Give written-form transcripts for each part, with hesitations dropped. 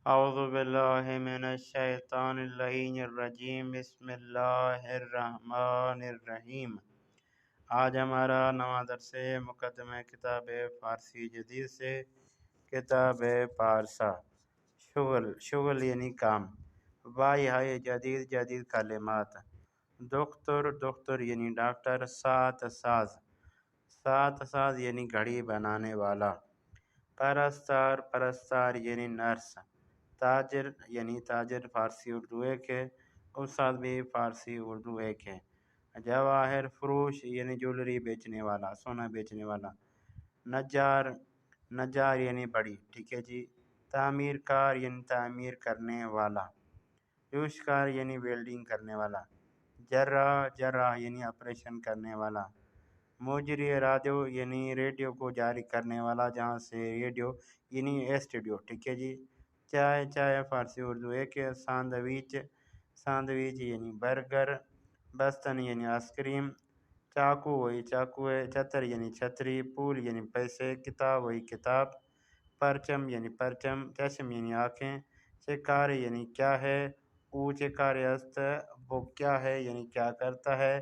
اعوذ باللہ من الشیطان اللعین الرجیم بسم اللہ الرحمن الرحیم۔ آج ہمارا نواں درس مقدمہ کتاب فارسی جدید سے کتاب پارسا۔ شغل یعنی کام، وائی ہائے جدید جدید کلمات۔ دختر یعنی ڈاکٹر، ساز یعنی گھڑی بنانے والا۔ پرستار یعنی نرس۔ تاجر یعنی تاجر فارسی اردو ایک ہے، استاد بھی فارسی اردو ایک ہے۔ جواہر فروش یعنی جولری بیچنے والا، سونا بیچنے والا۔ نجار یعنی بڑی، ٹھیک ہے جی۔ تعمیر کار یعنی تعمیر کرنے والا۔ جوشکار یعنی ویلڈنگ کرنے والا۔ جراح یعنی آپریشن کرنے والا۔ مجری رادیو یعنی ریڈیو کو جاری کرنے والا، جہاں سے ریڈیو یعنی اسٹوڈیو، ٹھیک ہے جی۔ چائے فارسی اردو ایک ہے۔ ساندویچ یعنی برگر۔ بستن یعنی آئس کریم۔ چاقو وہی چاقو ہے۔ چھتر یعنی چھتری۔ پول یعنی پیسے۔ کتاب وہی کتاب۔ پرچم یعنی پرچم۔ چشم یعنی آنکھیں۔ چکارے یعنی کیا ہے۔ او چکارے است وہ کیا ہے یعنی کیا کرتا ہے۔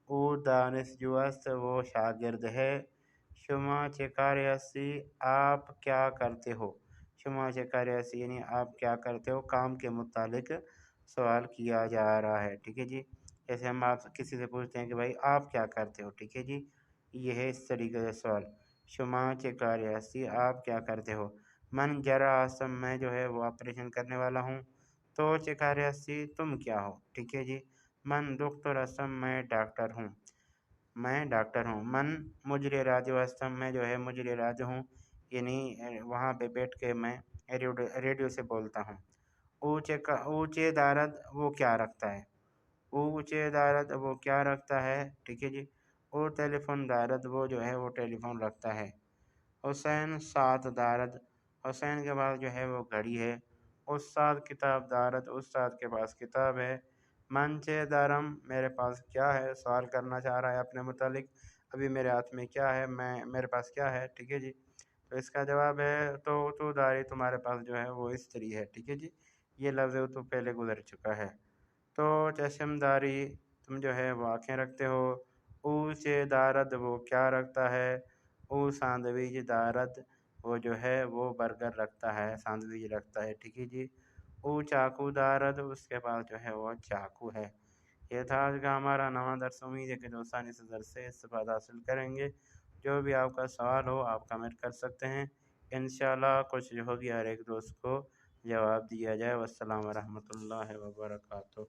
او دانشجو است وہ شاگرد ہے۔ شما چکارے استی آپ کیا کرتے ہو۔ شما چکارے استی یعنی آپ کیا کرتے ہو، کام کے متعلق سوال کیا جا رہا ہے، ٹھیک ہے جی۔ جیسے ہم آپ کسی سے پوچھتے ہیں کہ بھائی آپ کیا کرتے ہو، ٹھیک ہے جی، یہ ہے اس طریقے سے سوال۔ شما چکارے استی آپ کیا کرتے ہو۔ من جراح استم میں جو ہے وہ آپریشن کرنے والا ہوں۔ تو چکارے استی تم کیا ہو، ٹھیک ہے جی۔ من دکتر استم میں ڈاکٹر ہوں، میں ڈاکٹر ہوں۔ من مجری رادیو استم میں جو ہے مجری رادیو ہوں، یعنی وہاں پہ بیٹھ کے میں ریڈیو سے بولتا ہوں۔ اونچے دارد وہ کیا رکھتا ہے۔ اونچے دارد وہ کیا رکھتا ہے، ٹھیک ہے جی۔ اور ٹیلی فون دارد وہ جو ہے وہ ٹیلی فون رکھتا ہے۔ حسین سات دارد، حسین کے پاس جو ہے وہ گھڑی ہے۔ استاد کتاب دارد، استاد کے پاس کتاب ہے۔ منچے دارم میرے پاس کیا ہے، سوال کرنا چاہ رہا ہے اپنے متعلق، ابھی میرے ہاتھ میں کیا ہے، میرے پاس کیا ہے، ٹھیک ہے جی۔ تو اس کا جواب ہے تو داری تمہارے پاس جو ہے وہ استری ہے، ٹھیک ہے جی۔ یہ لفظ تو پہلے گزر چکا ہے۔ تو چشم داری تم جو ہے وہ آنکھیں رکھتے ہو۔ او چے دارد وہ کیا رکھتا ہے۔ او ساندویچ دارد وہ جو ہے وہ برگر رکھتا ہے، ساندویچ رکھتا ہے، ٹھیک ہے جی۔ او چاقو دارد اس کے پاس جو ہے وہ چاقو ہے۔ یہ تھا آج کا ہمارا نواں درس۔ امید ہے کہ دوستان اس درس سے استفادہ حاصل کریں گے۔ جو بھی آپ کا سوال ہو آپ کمنٹ کر سکتے ہیں، انشاءاللہ کوشش ہوگی ہر ایک دوست کو جواب دیا جائے۔ والسلام ورحمۃ اللہ وبرکاتہ۔